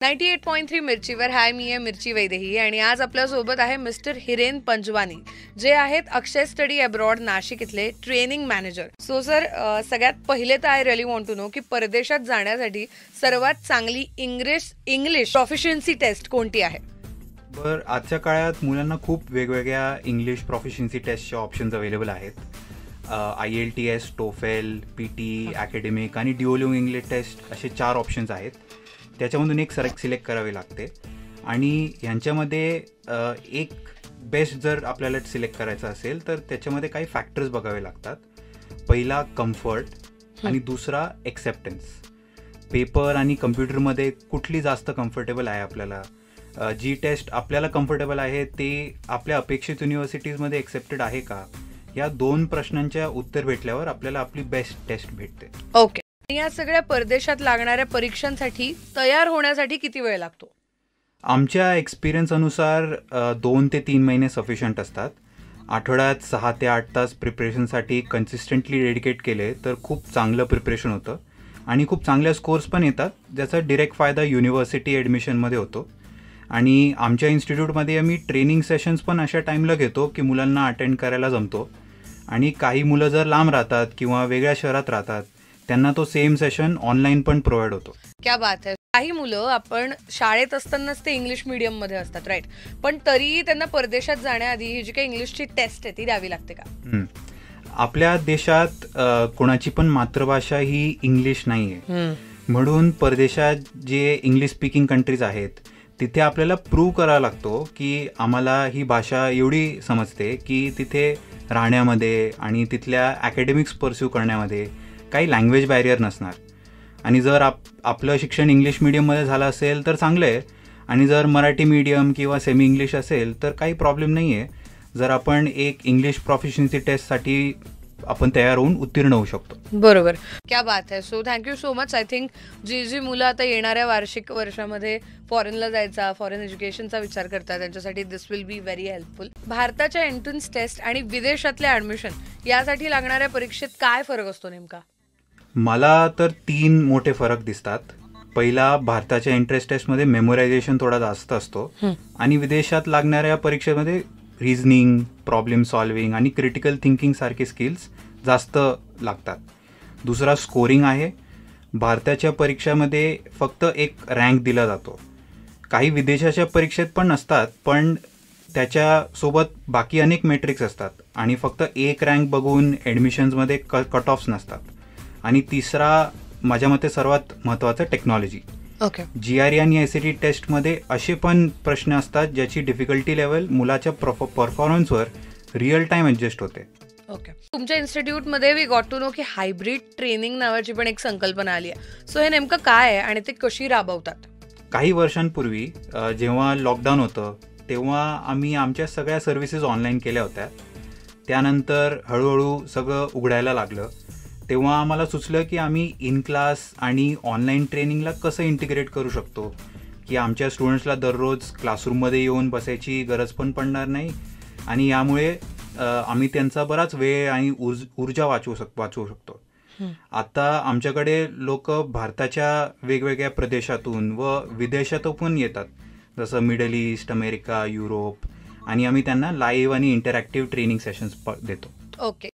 98.3 मिरचीवर हाय, मी आहे मिरची वैदेही आणि आज आपल्यासोबत आहे मिस्टर हिरेन पंजवानी, जे आहेत अक्षय स्टडी अब्रॉड नाशिक इथले ट्रेनिंग मॅनेजर. सो सर, सगळ्यात पहिले तर I really want to know की परदेशात जाण्यासाठी सर्वात चांगली इंग्लिश प्रोफिशियन्सी टेस्ट कोणती आहे? बरं, आजच्या काळात मुलांना खूप वेगवेगळ्या इंग्लिश प्रोफिशियन्सी टेस्टचे ऑप्शन्स अवेलेबल आहेत. IELTS, टोफेल, PT, अकॅडमिक आणि ड्युओलिंगो इंग्लिश टेस्ट असे 4 ऑप्शन्स आहेत. त्याच्यामधून एक सिलेक्ट करावे लागते आणि ह्यांच्यामध्ये एक बेस्ट जर आपल्याला सिलेक्ट करायचं असेल तर त्याच्यामध्ये काही फॅक्टर्स बघावे लागतात. पहिला कम्फर्ट आणि दुसरा एक्सेप्टन्स. पेपर आणि कम्प्युटरमध्ये कुठली जास्त कम्फर्टेबल आहे आपल्याला, जी टेस्ट आपल्याला कम्फर्टेबल आहे ते आपल्या अपेक्षित युनिव्हर्सिटीजमध्ये एक्सेप्टेड आहे का, या 2 प्रश्नांच्या उत्तर भेटल्यावर आपल्याला आपली बेस्ट टेस्ट भेटते. ओके. या सगळ्या परदेशात लागणाऱ्या परीक्षांसाठी तयार होण्यासाठी किती वेळ लागतो? आमच्या एक्सपिरियन्स अनुसार 2 ते 3 महिने सफिशियंट असतात. आठवड्यात 6 ते 8 तास प्रिपरेशनसाठी कन्सिस्टंटली डेडिकेट केले तर खूप चांगलं प्रिपरेशन होतं आणि खूप चांगल्या स्कोर्स पण येतात, ज्याचा डिरेक्ट फायदा युनिव्हर्सिटी ॲडमिशनमध्ये होतो. आणि आमच्या इन्स्टिट्यूटमध्ये आम्ही ट्रेनिंग सेशन्स पण अशा टाईमला घेतो की मुलांना अटेंड करायला जमतो. आणि काही मुलं जर लांब राहतात किंवा वेगळ्या शहरात राहतात त्यांना तो सेम सेशन ऑनलाईन पण प्रोव्हाइड होतो. क्या बात आहे. काही मुलं आपण शाळेत असतानाच ते इंग्लिश मीडियम मध्ये असतात, राईट, पण तरीही त्यांना परदेशात जाण्याआधी ही जी काही इंग्लिशची टेस्ट आहे ती द्यावी लागते का? आपल्या देशात कोणाची पण मातृभाषा ही इंग्लिश नाही आहे, म्हणून परदेशात जे इंग्लिश स्पीकिंग कंट्रीज आहेत तिथे आपल्याला प्रूव्ह करावा लागतो की आम्हाला ही भाषा एवढी समजते की तिथे राहण्यामध्ये आणि तिथल्या अकॅडमिक्स परस्यू करण्यामध्ये काही लँग्वेज बॅरियर नसणार. आणि जर आपलं शिक्षण इंग्लिश मीडियममध्ये झालं असेल तर चांगलं आहे, आणि जर मराठी मीडियम किंवा सेमी इंग्लिश असेल तर काही प्रॉब्लेम नाही आहे. जर आपण एक इंग्लिश प्रोफिशियन्सी टेस्टसाठी आपण तयार होऊन उत्तीर्ण होऊ शकतो. बरोबर. क्या बात आहे. So thank you so much. I think जी मुलं आता येणाऱ्या वार्षिक वर्षामध्ये फॉरेनला जायचा, फॉरेन एज्युकेशनचा विचार करतात, त्यांच्यासाठी दिस विल बी व्हेरी हेल्पफुल. भारताच्या एंट्रन्स टेस्ट आणि विदेशातल्या ॲडमिशन यासाठी लागणाऱ्या परीक्षेत काय फरक असतो नेमका? मला तर 3 मोठे फरक दिसतात. पहिला, भारताच्या एंट्रन्स टेस्टमध्ये मेमोरायझेशन थोडा जास्त असतो आणि विदेशात लागणाऱ्या परीक्षेमध्ये रिझनिंग, प्रॉब्लेम सॉल्विंग आणि क्रिटिकल थिंकिंग सारखे स्किल्स जास्त लागतात. दुसरा, स्कोरिंग आहे. भारताच्या परीक्षामध्ये फक्त एक रँक दिला जातो. काही विदेशाच्या परीक्षेत पण असतात, पण त्याच्यासोबत बाकी अनेक मेट्रिक्स असतात आणि फक्त एक रँक बघून ॲडमिशन्समध्ये कट ऑफ्स नसतात. आणि तिसरा, माझ्या मते सर्वात महत्त्वाचं, टेक्नॉलॉजी. ओके. GRE आणि SAT टेस्टमध्ये असे पण प्रश्न असतात ज्याची डिफिकल्टी लेवल मुलाच्या परफॉर्मन्सवर रिअल टाईम ॲडजस्ट होते. ओके. तुमच्या इन्स्टिट्यूटमध्ये वी गॉट टू नो की हायब्रिड ट्रेनिंग नावाची पण एक संकल्पना आली आहे. सो हे नेमकं काय आहे आणि ते कशी राबवतात? काही वर्षांपूर्वी जेव्हा लॉकडाऊन होतं तेव्हा आम्ही आमच्या सगळ्या सर्व्हिसेस ऑनलाईन केल्या होत्या. त्यानंतर हळूहळू सगळं उघडायला लागलं. तेव्हा आम्हाला सुचलं की आम्ही इन क्लास आणि ऑनलाईन ट्रेनिंगला कसं इंटिग्रेट करू शकतो की आमच्या स्टुडंट्सला दररोज क्लासरूममध्ये येऊन बसायची गरज पण पडणार नाही आणि यामुळे आम्ही त्यांचा बराच वेळ आणि ऊर्जा वाचवू शकतो. आता आमच्याकडे लोक भारताच्या वेगवेगळ्या प्रदेशातून व विदेशातून पण येतात, जसं मिडल ईस्ट, अमेरिका, युरोप, आणि आम्ही त्यांना लाईव्ह आणि इंटरॅक्टिव्ह ट्रेनिंग सेशन्स देतो. ओके.